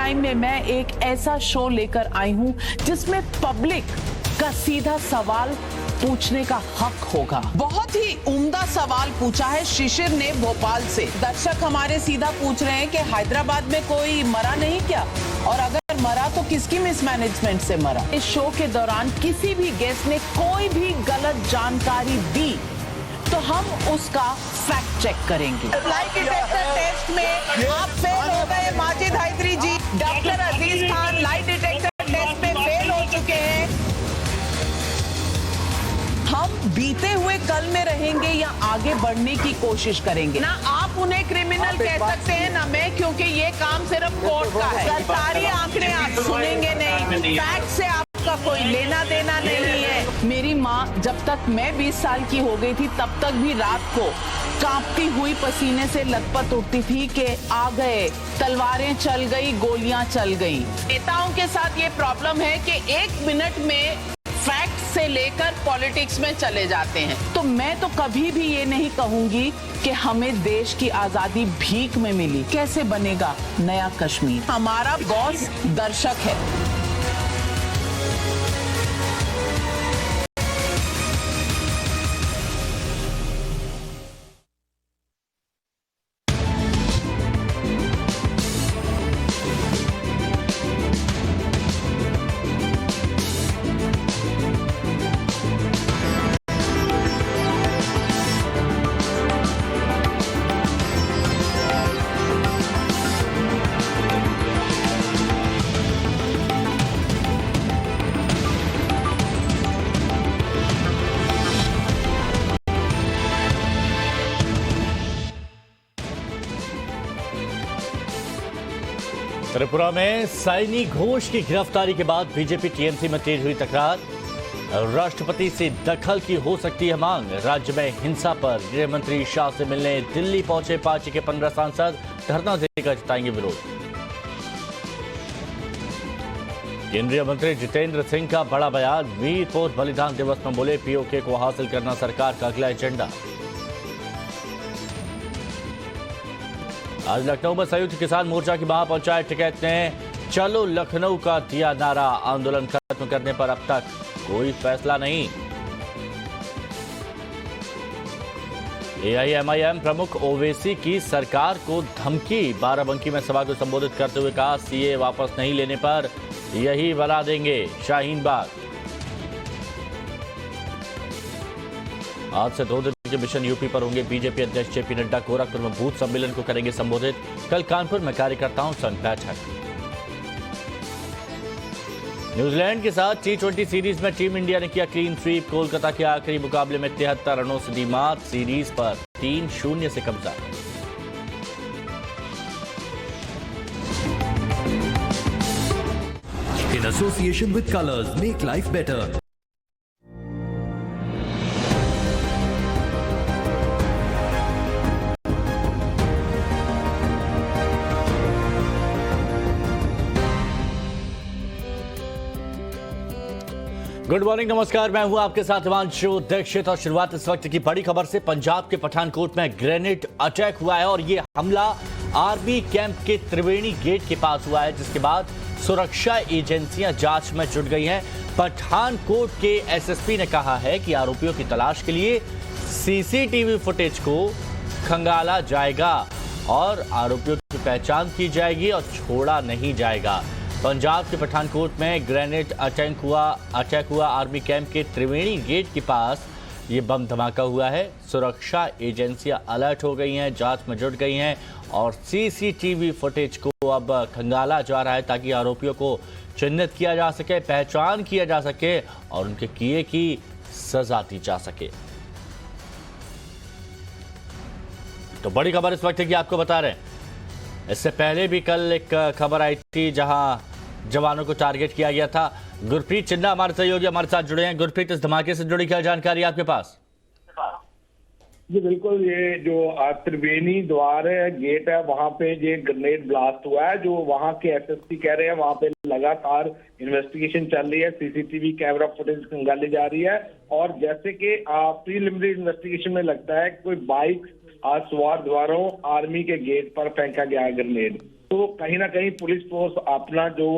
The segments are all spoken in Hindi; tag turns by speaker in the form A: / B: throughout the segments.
A: टाइम में मैं एक ऐसा शो लेकर आई हूं जिसमें पब्लिक का सीधा सवाल पूछने का हक होगा। बहुत ही उम्दा सवाल पूछा है शिशिर ने भोपाल से। दर्शक हमारे सीधा पूछ रहे हैं कि हैदराबाद में कोई मरा नहीं क्या, और अगर मरा तो किसकी मिसमैनेजमेंट से मरा। इस शो के दौरान किसी भी गेस्ट ने कोई भी गलत जानकारी दी तो हम उसका फैक्ट चेक करेंगे। लाइट डिटेक्टर टेस्ट में आप फेल हो गए माजिद हैदरी जी। डॉक्टर अजीज खान लाइट डिटेक्टर टेस्ट में फेल हो चुके हैं। हम बीते हुए कल में रहेंगे या आगे बढ़ने की कोशिश करेंगे। ना आप उन्हें क्रिमिनल कह सकते हैं ना मैं, क्योंकि ये काम सिर्फ कोर्ट का है। सरकारी आंकड़े आप सुनेंगे नहीं, फैक्ट से आपका कोई लेना देना नहीं है। मेरी माँ जब तक मैं 20 साल की हो गई थी तब तक भी रात को कांपती हुई पसीने से लथपथ उठती थी कि आ गए, तलवारें चल गई, गोलियां चल गई। नेताओं के साथ ये प्रॉब्लम है कि 1 मिनट में फैक्ट से लेकर पॉलिटिक्स में चले जाते हैं। तो मैं तो कभी भी ये नहीं कहूंगी कि हमें देश की आजादी भीख में मिली। कैसे बनेगा नया कश्मीर? हमारा बॉस दर्शक है।
B: त्रिपुरा में साइनी घोष की गिरफ्तारी के बाद बीजेपी टीएमसी में तेज हुई तकरार। राष्ट्रपति से दखल की हो सकती है मांग। राज्य में हिंसा पर गृह मंत्री शाह से मिलने दिल्ली पहुंचे पार्टी के 15 सांसद, धरना देकर जताएंगे विरोध। केंद्रीय मंत्री जितेंद्र सिंह का बड़ा बयान। वीर पुरुष बलिदान दिवस में बोले पीओके को हासिल करना सरकार का अगला एजेंडा। आज लखनऊ में संयुक्त किसान मोर्चा की महापंचायत टिकैत ने चलो लखनऊ का दिया नारा। आंदोलन खत्म करने पर अब तक कोई फैसला नहीं। एआईएमआईएम प्रमुख ओवैसी की सरकार को धमकी। बाराबंकी में सभा को संबोधित करते हुए कहा सीए वापस नहीं लेने पर यही बना देंगे शाहीन बाग। आज से 2 दिन के मिशन यूपी पर होंगे। बीजेपी अध्यक्ष जेपी नड्डा गोरखपुर में बूथ सम्मेलन को करेंगे संबोधित। कल कानपुर में कार्यकर्ताओं संग बैठक। न्यूजीलैंड के साथ T20 सीरीज में टीम इंडिया ने किया क्लीन स्वीप। कोलकाता के आखिरी मुकाबले में 73 रनों से दी मात। सीरीज पर 3-0 से कब्जा।
C: In association with Colors, make life better.
B: Good morning, नमस्कार। मैं हूं आपके साथ हिमांशु दीक्षित और शुरुआत इस वक्त की बड़ी खबर से। पंजाब के पठानकोट में ग्रेनेड अटैक हुआ है और यह हमला आर्मी कैंप के त्रिवेणी गेट के पास हुआ है, जिसके बाद सुरक्षा एजेंसियां जांच में जुट गई हैं। पठानकोट के एसएसपी ने कहा है कि आरोपियों की तलाश के लिए सीसीटीवी फुटेज को खंगाला जाएगा और आरोपियों की पहचान की जाएगी और छोड़ा नहीं जाएगा। पंजाब के पठानकोट में ग्रेनेड अटैक हुआ आर्मी कैंप के त्रिवेणी गेट के पास ये बम धमाका हुआ है। सुरक्षा एजेंसियां अलर्ट हो गई हैं, जांच में जुट गई हैं और सीसीटीवी फुटेज को अब खंगाला जा रहा है ताकि आरोपियों को चिन्हित किया जा सके, पहचान किया जा सके और उनके किए की सजा दी जा सके। तो बड़ी खबर इस वक्त की आपको बता रहे हैं। इससे पहले भी कल एक खबर आई थी जहां जवानों को टारगेट किया गया था। गुरप्रीत चिन्ना हमारे सहयोगी हमारे साथ जुड़े हैं। गुरप्रीत, इस धमाके से जुड़ी क्या जानकारी आपके पास?
D: जी बिल्कुल, ये जो त्रिवेणी द्वार है, गेट है, वहां पे ये ग्रेनेड ब्लास्ट हुआ है। जो वहां के एसएसपी कह रहे हैं वहां पे लगातार इन्वेस्टिगेशन चल रही है, सीसीटीवी कैमरा फुटेज खंगाली जा रही है और जैसे कि प्रीलिमिनरी इन्वेस्टिगेशन में लगता है कोई बाइक सवार द्वारा आर्मी के गेट पर फेंका गया ग्रेनेड। तो कहीं ना कहीं पुलिस फोर्स अपना जो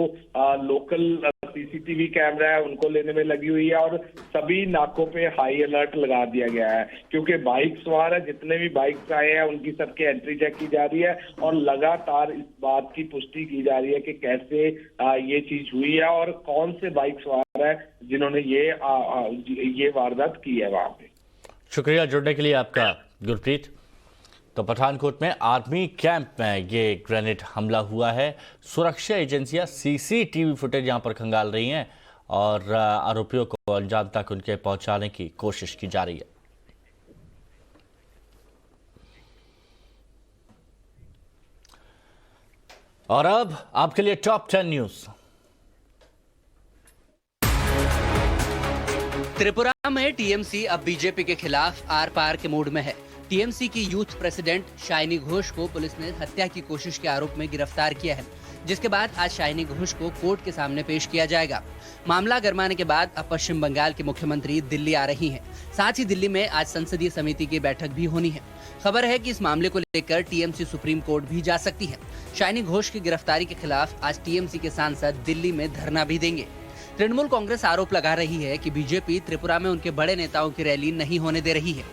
D: लोकल सीसीटीवी कैमरा है उनको लेने में लगी हुई है और सभी नाकों पे हाई अलर्ट लगा दिया गया है, क्योंकि बाइक सवार है, जितने भी बाइक आए हैं उनकी सबकी एंट्री चेक की जा रही है और लगातार इस बात की पुष्टि की जा रही है कि कैसे ये चीज हुई है और कौन से बाइक सवार है जिन्होंने ये वारदात की है वहां पे।
B: शुक्रिया जुड़ने के लिए आपका गुरप्रीत। तो पठानकोट में आर्मी कैंप में ये ग्रेनेड हमला हुआ है। सुरक्षा एजेंसियां सीसीटीवी फुटेज यहां पर खंगाल रही हैं और आरोपियों को अंजाम तक उनके पहुंचाने की कोशिश की जा रही है। और अब आपके लिए टॉप 10 न्यूज।
E: त्रिपुरा में टीएमसी अब बीजेपी के खिलाफ आर पार के मूड में है। टीएमसी की यूथ प्रेसिडेंट शाइनी घोष को पुलिस ने हत्या की कोशिश के आरोप में गिरफ्तार किया है, जिसके बाद आज शाइनी घोष को कोर्ट के सामने पेश किया जाएगा। मामला गरमाने के बाद अब पश्चिम बंगाल के मुख्यमंत्री दिल्ली आ रही हैं। साथ ही दिल्ली में आज संसदीय समिति की बैठक भी होनी है। खबर है कि इस मामले को लेकर टीएमसी सुप्रीम कोर्ट भी जा सकती है। शाइनी घोष की गिरफ्तारी के खिलाफ आज टीएमसी के सांसद दिल्ली में धरना भी देंगे। तृणमूल कांग्रेस आरोप लगा रही है कि बीजेपी त्रिपुरा में उनके बड़े नेताओं की रैली नहीं होने दे रही है।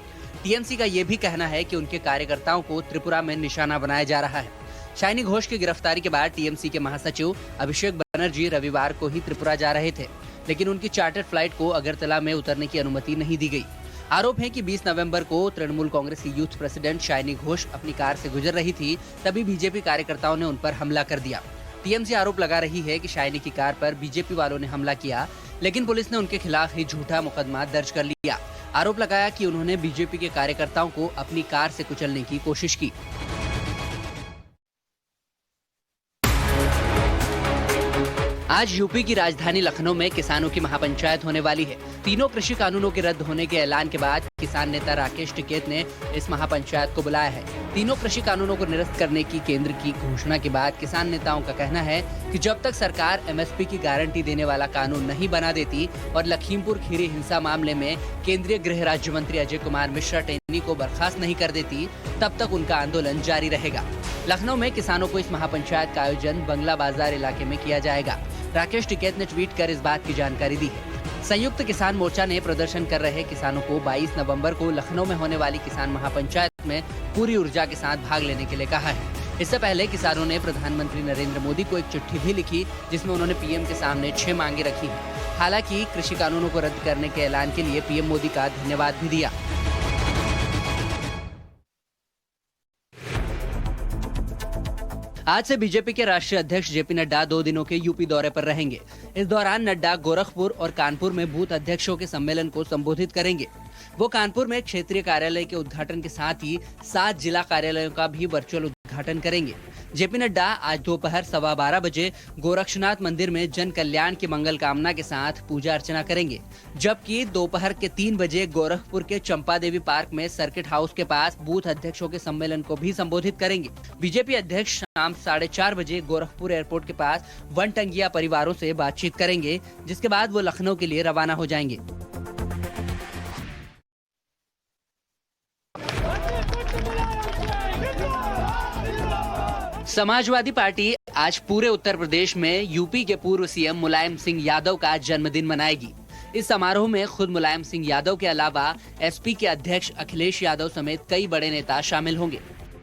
E: टीएमसी का ये भी कहना है कि उनके कार्यकर्ताओं को त्रिपुरा में निशाना बनाया जा रहा है। शाइनी घोष की गिरफ्तारी के बाद टीएमसी के महासचिव अभिषेक बनर्जी रविवार को ही त्रिपुरा जा रहे थे, लेकिन उनकी चार्टर्ड फ्लाइट को अगरतला में उतरने की अनुमति नहीं दी गई। आरोप है कि 20 नवंबर को तृणमूल कांग्रेस की यूथ प्रेसिडेंट शाइनी घोष अपनी कार से गुजर रही थी, तभी बीजेपी कार्यकर्ताओं ने उन पर हमला कर दिया। टीएमसी आरोप लगा रही है कि शाइनी की कार पर बीजेपी वालों ने हमला किया, लेकिन पुलिस ने उनके खिलाफ ही झूठा मुकदमा दर्ज कर लिया। आरोप लगाया कि उन्होंने बीजेपी के कार्यकर्ताओं को अपनी कार से कुचलने की कोशिश की। आज यूपी की राजधानी लखनऊ में किसानों की महापंचायत होने वाली है। तीनों कृषि कानूनों के रद्द होने के ऐलान के बाद किसान नेता राकेश टिकैत ने इस महापंचायत को बुलाया है। तीनों कृषि कानूनों को निरस्त करने की केंद्र की घोषणा के बाद किसान नेताओं का कहना है कि जब तक सरकार एमएसपी की गारंटी देने वाला कानून नहीं बना देती और लखीमपुर खीरी हिंसा मामले में केंद्रीय गृह राज्य मंत्री अजय कुमार मिश्रा टेनी को बर्खास्त नहीं कर देती, तब तक उनका आंदोलन जारी रहेगा। लखनऊ में किसानों को इस महापंचायत का आयोजन बंगला बाजार इलाके में किया जाएगा। राकेश टिकैत ने ट्वीट कर इस बात की जानकारी दी है। संयुक्त किसान मोर्चा ने प्रदर्शन कर रहे किसानों को 22 नवंबर को लखनऊ में होने वाली किसान महापंचायत में पूरी ऊर्जा के साथ भाग लेने के लिए कहा है। इससे पहले किसानों ने प्रधानमंत्री नरेंद्र मोदी को एक चिट्ठी भी लिखी, जिसमें उन्होंने पीएम के सामने 6 मांगे रखी हैं। हालांकि कृषि कानूनों को रद्द करने के ऐलान के लिए पीएम मोदी का धन्यवाद भी दिया। आज से बीजेपी के राष्ट्रीय अध्यक्ष जेपी नड्डा 2 दिनों के यूपी दौरे पर रहेंगे। इस दौरान नड्डा गोरखपुर और कानपुर में बूथ अध्यक्षों के सम्मेलन को संबोधित करेंगे। वो कानपुर में क्षेत्रीय कार्यालय के उद्घाटन के साथ ही 7 जिला कार्यालयों का भी वर्चुअल उद्घाटन करेंगे। जेपी नड्डा आज दोपहर 12:15 बजे गोरक्षनाथ मंदिर में जन कल्याण की मंगल कामना के साथ पूजा अर्चना करेंगे, जबकि दोपहर के 3 बजे गोरखपुर के चंपा देवी पार्क में सर्किट हाउस के पास बूथ अध्यक्षों के सम्मेलन को भी संबोधित करेंगे। बीजेपी अध्यक्ष शाम 4:30 बजे गोरखपुर एयरपोर्ट के पास वनटंगिया परिवारों से बातचीत करेंगे, जिसके बाद वो लखनऊ के लिए रवाना हो जाएंगे। समाजवादी पार्टी आज पूरे उत्तर प्रदेश में यूपी के पूर्व सीएम मुलायम सिंह यादव का जन्मदिन मनाएगी। इस समारोह में खुद मुलायम सिंह यादव के अलावा एसपी के अध्यक्ष अखिलेश यादव समेत कई बड़े नेता शामिल होंगे।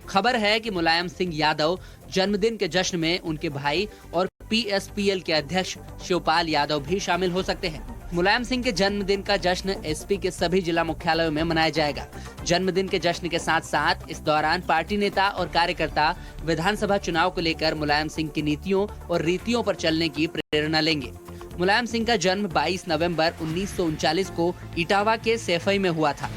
E: खबर है कि मुलायम सिंह यादव जन्मदिन के जश्न में उनके भाई और पीएसपीएल के अध्यक्ष शिवपाल यादव भी शामिल हो सकते हैं। मुलायम सिंह के जन्मदिन का जश्न एसपी के सभी जिला मुख्यालयों में मनाया जाएगा। जन्मदिन के जश्न के साथ साथ इस दौरान पार्टी नेता और कार्यकर्ता विधानसभा चुनाव को लेकर मुलायम सिंह की नीतियों और रीतियों पर चलने की प्रेरणा लेंगे। मुलायम सिंह का जन्म 22 नवंबर 1939 को इटावा के सैफई में हुआ था।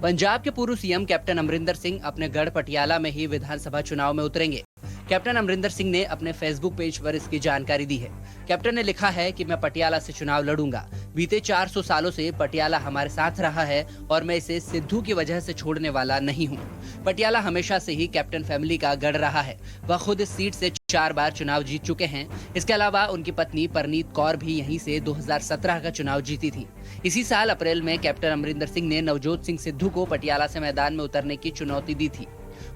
E: पंजाब के पूर्व सीएम कैप्टन अमरिंदर सिंह अपने गढ़ पटियाला में ही विधानसभा चुनाव में उतरेंगे। कैप्टन अमरिंदर सिंह ने अपने फेसबुक पेज पर इसकी जानकारी दी है। कैप्टन ने लिखा है कि मैं पटियाला से चुनाव लड़ूंगा। बीते 400 सालों से पटियाला हमारे साथ रहा है और मैं इसे सिद्धू की वजह से छोड़ने वाला नहीं हूं। पटियाला हमेशा से ही कैप्टन फैमिली का गढ़ रहा है। वह खुद इस सीट से 4 बार चुनाव जीत चुके हैं। इसके अलावा उनकी पत्नी परनीत कौर भी यहीं से 2017 का चुनाव जीती थी। इसी साल अप्रैल में कैप्टन अमरिंदर सिंह ने नवजोत सिंह सिद्धू को पटियाला से मैदान में उतरने की चुनौती दी थी।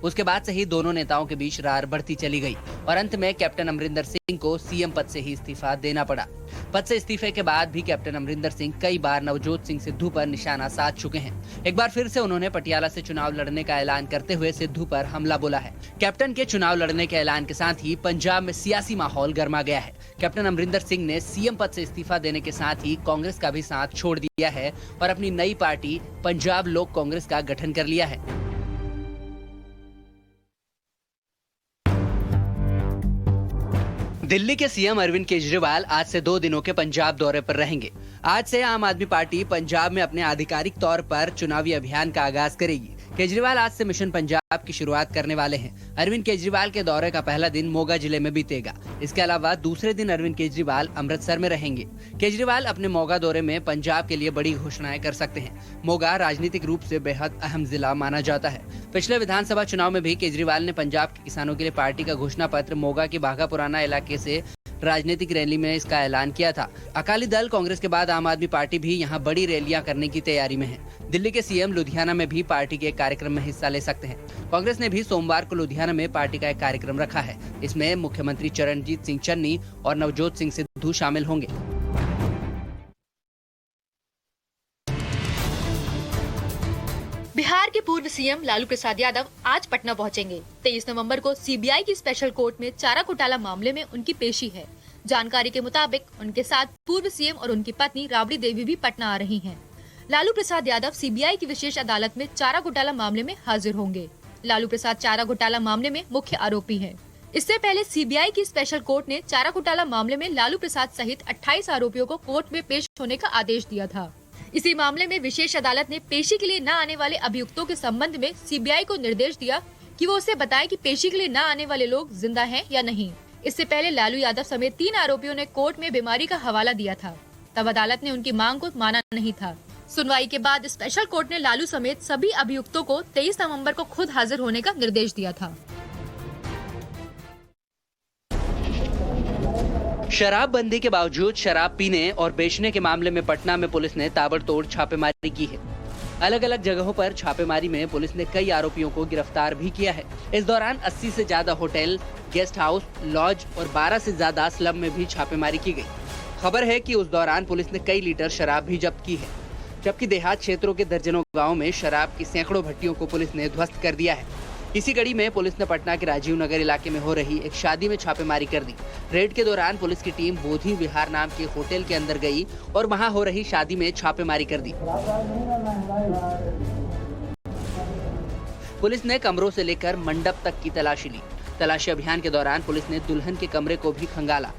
E: उसके बाद से ही दोनों नेताओं के बीच रार बढ़ती चली गई और अंत में कैप्टन अमरिंदर सिंह को सीएम पद से ही इस्तीफा देना पड़ा। पद से इस्तीफे के बाद भी कैप्टन अमरिंदर सिंह कई बार नवजोत सिंह सिद्धू पर निशाना साध चुके हैं। एक बार फिर से उन्होंने पटियाला से चुनाव लड़ने का ऐलान करते हुए सिद्धू पर हमला बोला है। कैप्टन के चुनाव लड़ने के ऐलान के साथ ही पंजाब में सियासी माहौल गर्मा गया है। कैप्टन अमरिंदर सिंह ने सीएम पद से इस्तीफा देने के साथ ही कांग्रेस का भी साथ छोड़ दिया है और अपनी नई पार्टी पंजाब लोक कांग्रेस का गठन कर लिया है। दिल्ली के सीएम अरविंद केजरीवाल आज से 2 दिनों के पंजाब दौरे पर रहेंगे। आज से आम आदमी पार्टी पंजाब में अपने आधिकारिक तौर पर चुनावी अभियान का आगाज करेगी। केजरीवाल आज से मिशन पंजाब की शुरुआत करने वाले हैं। अरविंद केजरीवाल के दौरे का पहला दिन मोगा जिले में बीतेगा। इसके अलावा दूसरे दिन अरविंद केजरीवाल अमृतसर में रहेंगे। केजरीवाल अपने मोगा दौरे में पंजाब के लिए बड़ी घोषणाएं कर सकते हैं। मोगा राजनीतिक रूप से बेहद अहम जिला माना जाता है। पिछले विधानसभा चुनाव में भी केजरीवाल ने पंजाब के किसानों के लिए पार्टी का घोषणा पत्र मोगा के बाघापुराना इलाके से राजनीतिक रैली में इसका ऐलान किया था। अकाली दल कांग्रेस के बाद आम आदमी पार्टी भी यहां बड़ी रैलियां करने की तैयारी में है। दिल्ली के सीएम लुधियाना में भी पार्टी के एक कार्यक्रम में हिस्सा ले सकते हैं। कांग्रेस ने भी सोमवार को लुधियाना में पार्टी का एक कार्यक्रम रखा है। इसमें मुख्यमंत्री चरणजीत सिंह चन्नी और नवजोत सिंह सिद्धू शामिल होंगे।
F: बिहार के पूर्व सीएम लालू प्रसाद यादव आज पटना पहुंचेंगे। 23 नवंबर को सीबीआई की स्पेशल कोर्ट में चारा घोटाला मामले में उनकी पेशी है। जानकारी के मुताबिक उनके साथ पूर्व सीएम और उनकी पत्नी राबड़ी देवी भी पटना आ रही हैं। लालू प्रसाद यादव सीबीआई की विशेष अदालत में चारा घोटाला मामले में हाजिर होंगे। लालू प्रसाद चारा घोटाला मामले में मुख्य आरोपी है। इससे पहले सीबीआई की स्पेशल कोर्ट ने चारा घोटाला मामले में लालू प्रसाद सहित 28 आरोपियों को कोर्ट में पेश होने का आदेश दिया था। इसी मामले में विशेष अदालत ने पेशी के लिए न आने वाले अभियुक्तों के संबंध में सीबीआई को निर्देश दिया कि वो उसे बताए कि पेशी के लिए न आने वाले लोग जिंदा हैं या नहीं। इससे पहले लालू यादव समेत 3 आरोपियों ने कोर्ट में बीमारी का हवाला दिया था। तब अदालत ने उनकी मांग को माना नहीं था। सुनवाई के बाद स्पेशल कोर्ट ने लालू समेत सभी अभियुक्तों को 23 नवंबर को खुद हाजिर होने का निर्देश दिया था।
E: शराबबंदी के बावजूद शराब पीने और बेचने के मामले में पटना में पुलिस ने ताबड़तोड़ छापेमारी की है। अलग अलग जगहों पर छापेमारी में पुलिस ने कई आरोपियों को गिरफ्तार भी किया है। इस दौरान 80 से ज्यादा होटल, गेस्ट हाउस, लॉज और 12 से ज्यादा स्लम में भी छापेमारी की गई। खबर है कि उस दौरान पुलिस ने कई लीटर शराब भी जब्त की है, जबकि देहात क्षेत्रों के दर्जनों गाँव में शराब की सैकड़ों भट्टियों को पुलिस ने ध्वस्त कर दिया है। इसी कड़ी में पुलिस ने पटना के राजीव नगर इलाके में हो रही एक शादी में छापेमारी कर दी। रेड के दौरान पुलिस की टीम बोधी विहार नाम के होटल के अंदर गई और वहां हो रही शादी में छापेमारी कर दी। पुलिस ने कमरों से लेकर मंडप तक की तलाशी ली। तलाशी अभियान के दौरान पुलिस ने दुल्हन के कमरे को भी खंगाला।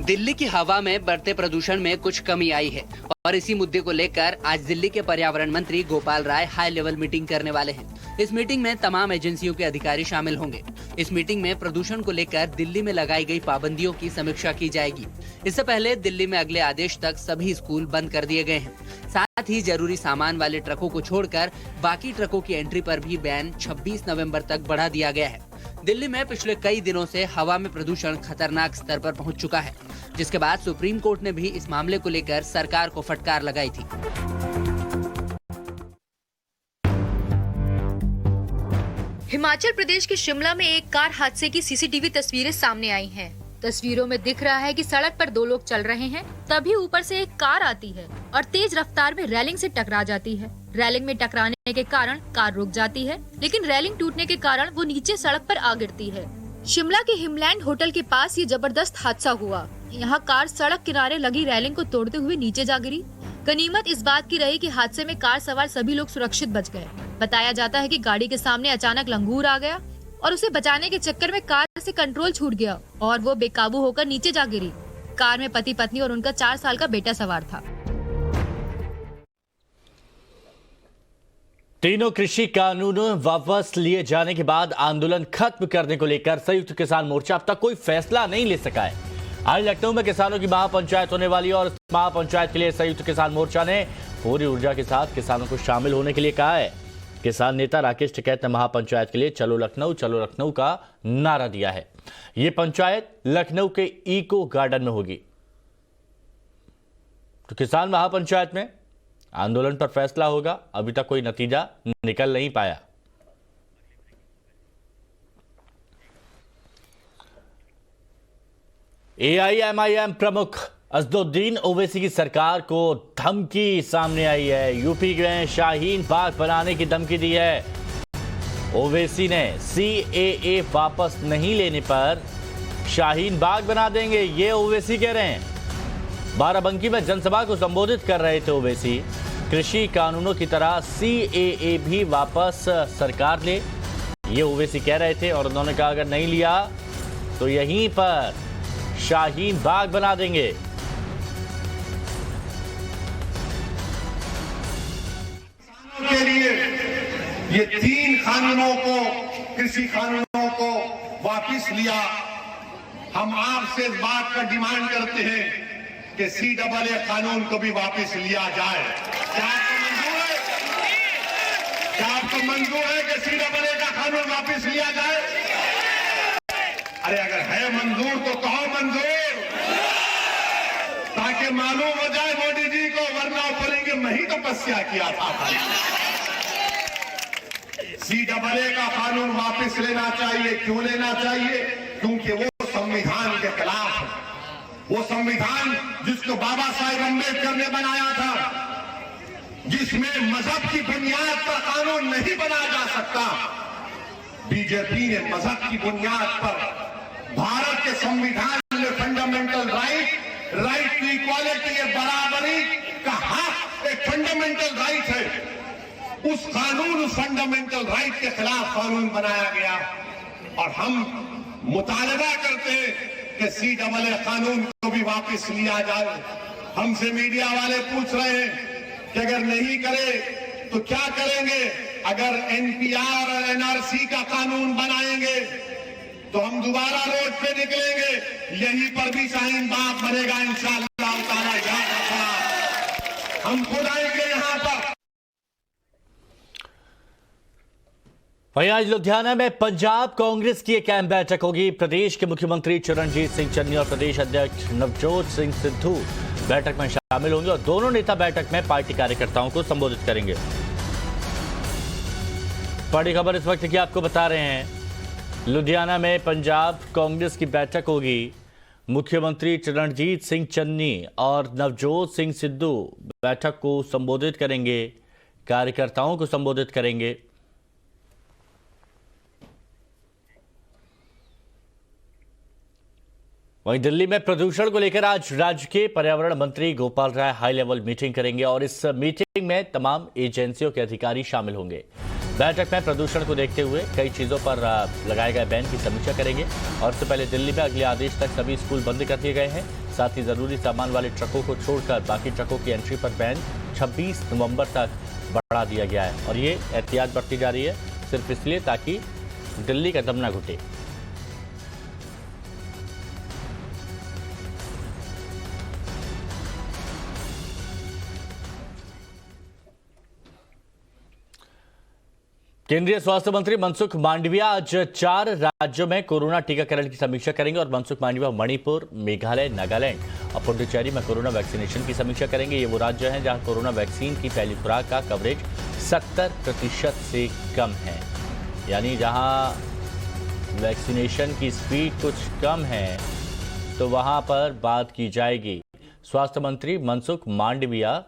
E: दिल्ली की हवा में बढ़ते प्रदूषण में कुछ कमी आई है और इसी मुद्दे को लेकर आज दिल्ली के पर्यावरण मंत्री Gopal Rai high level meeting करने वाले हैं। इस मीटिंग में तमाम एजेंसियों के अधिकारी शामिल होंगे। इस मीटिंग में प्रदूषण को लेकर दिल्ली में लगाई गई पाबंदियों की समीक्षा की जाएगी। इससे पहले दिल्ली में अगले आदेश तक सभी स्कूल बंद कर दिए गए हैं। साथ ही जरूरी सामान वाले ट्रकों को छोड़कर बाकी ट्रकों की एंट्री पर भी बैन 26 नवंबर तक बढ़ा दिया गया है। दिल्ली में पिछले कई दिनों से हवा में प्रदूषण खतरनाक स्तर पर पहुंच चुका है, जिसके बाद सुप्रीम कोर्ट ने भी इस मामले को लेकर सरकार को फटकार लगाई थी।
F: हिमाचल प्रदेश के शिमला में एक कार हादसे की सीसीटीवी तस्वीरें सामने आई हैं। तस्वीरों में दिख रहा है कि सड़क पर 2 लोग चल रहे हैं, तभी ऊपर से एक कार आती है और तेज रफ्तार में रेलिंग से टकरा जाती है। रेलिंग में टकराने के कारण कार रुक जाती है, लेकिन रेलिंग टूटने के कारण वो नीचे सड़क पर आ गिरती है। शिमला के हिमलैंड होटल के पास ये जबरदस्त हादसा हुआ। यहाँ कार सड़क किनारे लगी रेलिंग को तोड़ते हुए नीचे जा गिरी। गनीमत इस बात की रही कि हादसे में कार सवार सभी लोग सुरक्षित बच गए। बताया जाता है कि गाड़ी के सामने अचानक लंगूर आ गया और उसे बचाने के चक्कर में कार से कंट्रोल छूट गया और वो बेकाबू होकर नीचे जा गिरी। कार में पति पत्नी और उनका 4 साल का बेटा सवार था।
B: तीनों कृषि कानून वापस लिए जाने के बाद आंदोलन खत्म करने को लेकर संयुक्त किसान मोर्चा अब तक कोई फैसला नहीं ले सका है। आज लखनऊ में किसानों की महापंचायत होने वाली और महापंचायत के लिए संयुक्त किसान मोर्चा ने पूरी ऊर्जा के साथ किसानों को शामिल होने के लिए कहा है। किसान नेता राकेश टिकैत ने महापंचायत के लिए चलो लखनऊ का नारा दिया है। ये पंचायत लखनऊ के इको गार्डन में होगी। तो किसान महापंचायत में आंदोलन पर फैसला होगा। अभी तक कोई नतीजा निकल नहीं पाया। एआईएमआईएम प्रमुख असदुद्दीन ओवैसी की सरकार को धमकी सामने आई है। यूपी में शाहीन बाग बनाने की धमकी दी है। ओवैसी ने सीएए वापस नहीं लेने पर शाहीन बाग बना देंगे, ये ओवैसी कह रहे हैं। बाराबंकी में जनसभा को संबोधित कर रहे थे ओवैसी। कृषि कानूनों की तरह सीएए भी वापस सरकार ले, ये ओवैसी कह रहे थे। और उन्होंने कहा अगर नहीं लिया तो यहीं पर शाहीन बाग बना देंगे।
G: के लिए ये 3 कानूनों को, कृषि कानूनों को वापस लिया। हम आपसे इस बात का डिमांड करते हैं कि सीएए कानून को भी वापस लिया जाए। क्या आपको मंजूर है कि सीएए का कानून वापस लिया जाए? अरे अगर है मंजूर तो कहो मंजूर, ताकि मालूम हो जाए मोदी जी को, वरना बोलेंगे मैं ही तपस्या किया था। सीएए का कानून वापस लेना चाहिए। क्यों लेना चाहिए? क्योंकि वो संविधान के खिलाफ है। वो संविधान जिसको बाबा साहेब अम्बेडकर ने बनाया था, जिसमें मजहब की बुनियाद पर कानून नहीं बनाया जा सकता। बीजेपी ने मजहब की बुनियाद पर भारत के संविधान में फंडामेंटल राइट टू इक्वालिटी, ये बराबरी का हक एक फंडामेंटल राइट है। उस फंडामेंटल राइट के खिलाफ कानून बनाया गया। और हम मुतालबा करते हैं कि सीएए कानून को भी वापस लिया जाए। हमसे मीडिया वाले पूछ रहे हैं कि अगर नहीं करे तो क्या करेंगे? अगर एनपीआर और एनआरसी का कानून बनाएंगे तो हम दोबारा रोड पे निकलेंगे। यहीं पर भी शाहीन बाग बनेगा इंशाअल्लाह ताला। याद रखना, हम खुद आएंगे यहां पर।
B: वहीं आज लुधियाना में पंजाब कांग्रेस की एक अहम बैठक होगी। प्रदेश के मुख्यमंत्री चरणजीत सिंह चन्नी और प्रदेश अध्यक्ष नवजोत सिंह सिद्धू बैठक में शामिल होंगे और दोनों नेता बैठक में पार्टी कार्यकर्ताओं को संबोधित करेंगे। बड़ी खबर इस वक्त की आपको बता रहे हैं। लुधियाना में पंजाब कांग्रेस की बैठक होगी। मुख्यमंत्री चरणजीत सिंह चन्नी और नवजोत सिंह सिद्धू बैठक को संबोधित करेंगे, कार्यकर्ताओं को संबोधित करेंगे। वहीं दिल्ली में प्रदूषण को लेकर आज राज्य के पर्यावरण मंत्री Gopal Rai high level meeting करेंगे और इस मीटिंग में तमाम एजेंसियों के अधिकारी शामिल होंगे। बैठक में प्रदूषण को देखते हुए कई चीजों पर लगाए गए बैन की समीक्षा करेंगे। और इससे पहले दिल्ली में अगले आदेश तक सभी स्कूल बंद कर दिए गए हैं। साथ ही जरूरी सामान वाले ट्रकों को छोड़कर बाकी ट्रकों की एंट्री पर बैन 26 नवंबर तक बढ़ा दिया गया है। और ये एहतियात बरती जा रही है सिर्फ इसलिए ताकि दिल्ली का दम न घुटे। केंद्रीय स्वास्थ्य मंत्री मनसुख मांडविया आज 4 राज्यों में कोरोना टीकाकरण की समीक्षा करेंगे और मनसुख मांडविया मणिपुर, मेघालय, नागालैंड और पुडुचेरी में कोरोना वैक्सीनेशन की समीक्षा करेंगे। ये वो राज्य हैं जहां कोरोना वैक्सीन की पहली खुराक का कवरेज 70% से कम है। यानी जहां वैक्सीनेशन की स्पीड कुछ कम है तो वहां पर बात की जाएगी। स्वास्थ्य मंत्री मनसुख मांडविया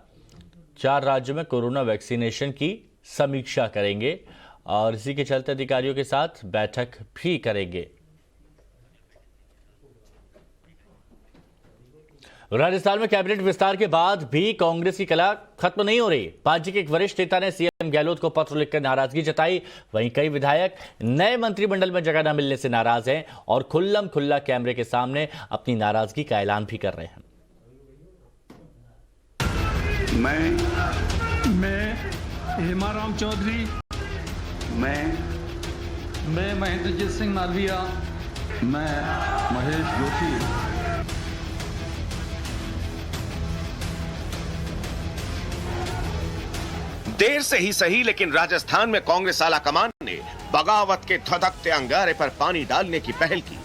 B: 4 राज्यों में कोरोना वैक्सीनेशन की समीक्षा करेंगे और इसी के चलते अधिकारियों के साथ बैठक भी करेंगे। राजस्थान में कैबिनेट विस्तार के बाद भी कांग्रेस की कला खत्म नहीं हो रही। पार्टी के एक वरिष्ठ नेता ने सीएम गहलोत को पत्र लिखकर नाराजगी जताई। वहीं कई विधायक नए मंत्रिमंडल में जगह न मिलने से नाराज हैं और खुल्लम खुल्ला कैमरे के सामने अपनी नाराजगी का ऐलान भी कर रहे हैं।
H: मैं हेमाराम चौधरी, मैं महेंद्रजीत सिंह मालविया, मैं महेश जोशी।
I: देर से ही सही, लेकिन राजस्थान में कांग्रेस आला कमान ने बगावत के धधकते अंगारे पर पानी डालने की पहल की।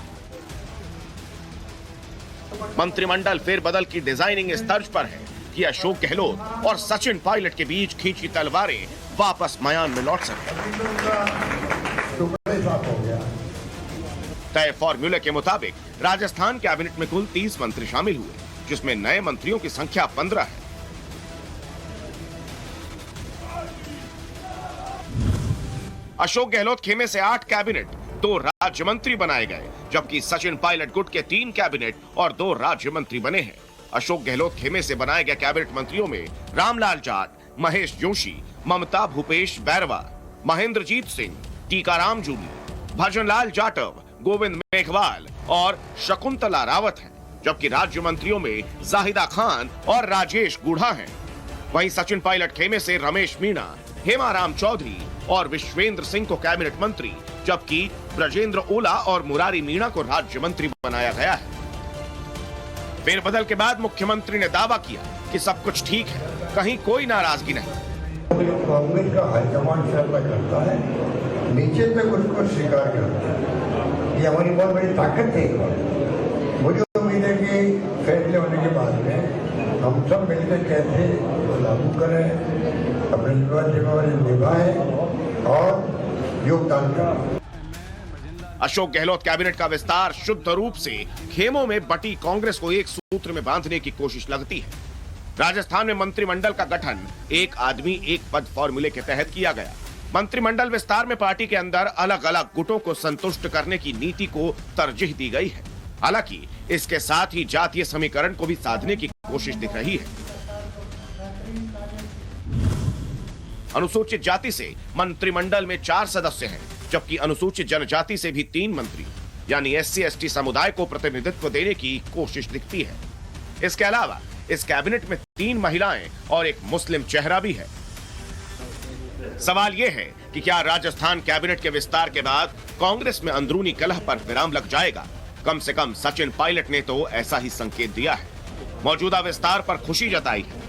I: मंत्रिमंडल फेरबदल की डिजाइनिंग इस तर्ज पर है कि अशोक गहलोत और सचिन पायलट के बीच खींची तलवारें वापस मैदान में लौट सके। तय फॉर्मूले के मुताबिक राजस्थान कैबिनेट में कुल 30 मंत्री शामिल हुए, जिसमें नए मंत्रियों की संख्या 15 है। अशोक गहलोत खेमे से 8 कैबिनेट, 2 राज्य मंत्री बनाए गए, जबकि सचिन पायलट गुट के 3 कैबिनेट और 2 राज्य मंत्री बने हैं। अशोक गहलोत खेमे से बनाए गए कैबिनेट मंत्रियों में रामलाल जाट, महेश जोशी, ममता भूपेश बैरवा, महेंद्रजीत सिंह, टीकाराम जूली, भजनलाल जाटव, गोविंद मेघवाल और शकुंतला रावत हैं, जबकि राज्य मंत्रियों में जाहिदा खान और राजेश गुढ़ा हैं। वहीं सचिन पायलट खेमे से रमेश मीणा, हेमाराम चौधरी और विश्वेंद्र सिंह को कैबिनेट मंत्री, जबकि ब्रजेंद्र ओला और मुरारी मीणा को राज्य मंत्री बनाया गया है। फेरबदल के बाद मुख्यमंत्री ने दावा किया कि सब कुछ ठीक है, कहीं कोई नाराजगी नहीं।
J: कांग्रेस का हाईकमान फैसला करता है, नीचे तक उसको स्वीकार करता है। ये हमारी बहुत बड़ी ताकत है। मुझे उम्मीद है कि फैसले होने के बाद में हम सब मिलकर कैसे लागू करें, अपने जिम्मेवारी निभाएं और योगदान करें।
I: अशोक गहलोत कैबिनेट का विस्तार शुद्ध रूप से खेमों में बटी कांग्रेस को एक सूत्र में बांधने की कोशिश लगती है। राजस्थान में मंत्रिमंडल का गठन एक आदमी एक पद फॉर्मूले के तहत किया गया। मंत्रिमंडल विस्तार में पार्टी के अंदर अलग अलग गुटों को संतुष्ट करने की नीति को तरजीह दी गई है। हालांकि इसके साथ ही जातीय समीकरण को भी साधने की कोशिश दिख रही है। अनुसूचित जाति से मंत्रिमंडल में 4 सदस्य हैं, जबकि अनुसूचित जनजाति से भी 3 मंत्री यानी SC/ST समुदाय को प्रतिनिधित्व देने की कोशिश दिखती है। इसके अलावा इस कैबिनेट में 3 महिलाएं और एक मुस्लिम चेहरा भी है। सवाल यह है कि क्या राजस्थान कैबिनेट के विस्तार के बाद कांग्रेस में अंदरूनी कलह पर विराम लग जाएगा? कम से कम सचिन पायलट ने तो ऐसा ही संकेत दिया है। मौजूदा विस्तार पर खुशी जताई है।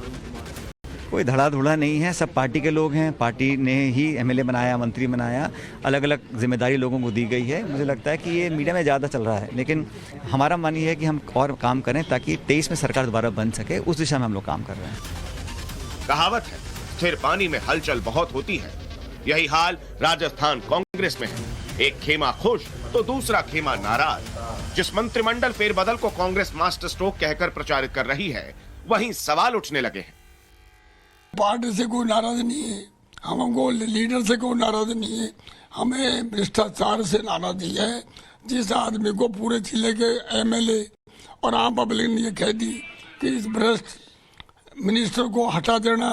K: कोई धड़ाधुड़ा नहीं है, सब पार्टी के लोग हैं। पार्टी ने ही MLA बनाया, मंत्री बनाया, अलग अलग जिम्मेदारी लोगों को दी गई है। मुझे लगता है कि ये मीडिया में ज़्यादा चल रहा है, लेकिन हमारा मन ये है कि हम और काम करें ताकि 23 में सरकार दोबारा बन सके। उस दिशा में हम लोग काम कर रहे हैं।
I: कहावत है, स्थिर पानी में हलचल बहुत होती है। यही हाल राजस्थान कांग्रेस में है। एक खेमा खुश तो दूसरा खेमा नाराज। जिस मंत्रिमंडल फेरबदल को कांग्रेस मास्टर स्ट्रोक कहकर प्रचारित कर रही है, वहीं सवाल उठने लगे हैं।
L: पार्टी से कोई नाराज नहीं है, हमको लीडर से कोई नाराज नहीं है, हमें भ्रष्टाचार से नाराजगी है। जिस आदमी को पूरे जिले के MLA और आम पब्लिक ने ये कह दी कि इस भ्रष्ट मिनिस्टर को हटा देना,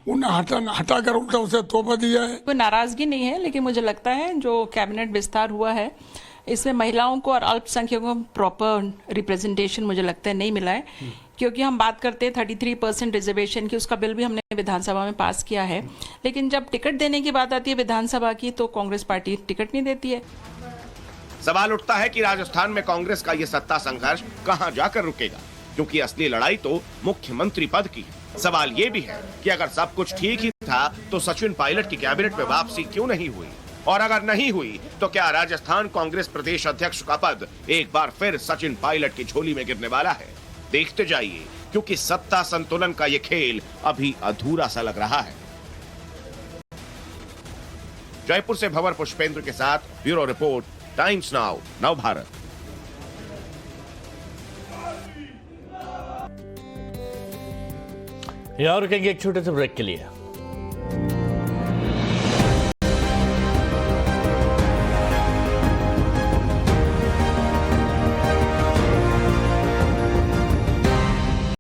L: उन्हें हटाकर उल्टा उसे तोपा दिया है।
M: कोई नाराजगी नहीं है, लेकिन मुझे लगता है जो कैबिनेट विस्तार हुआ है इसमें महिलाओं को और अल्पसंख्यकों को प्रॉपर रिप्रेजेंटेशन मुझे लगता है नहीं मिला है। क्योंकि हम बात करते हैं 33% रिजर्वेशन की, उसका बिल भी हमने विधानसभा में पास किया है, लेकिन जब टिकट देने की बात आती है विधानसभा की तो कांग्रेस पार्टी टिकट नहीं देती है।
I: सवाल उठता है कि राजस्थान में कांग्रेस का ये सत्ता संघर्ष कहां जाकर रुकेगा, क्योंकि असली लड़ाई तो मुख्यमंत्री पद की है। सवाल ये भी है कि अगर सब कुछ ठीक ही था तो सचिन पायलट की कैबिनेट में वापसी क्यों नहीं हुई, और अगर नहीं हुई तो क्या राजस्थान कांग्रेस प्रदेश अध्यक्ष का पद एक बार फिर सचिन पायलट की झोली में गिरने वाला है? देखते जाइए, क्योंकि सत्ता संतुलन का ये खेल अभी अधूरा सा लग रहा है। जयपुर से भंवर पुष्पेंद्र के साथ ब्यूरो रिपोर्ट, टाइम्स नाउ, नव भारत।
B: यहाँ रुकेंगे एक छोटे से ब्रेक के लिए।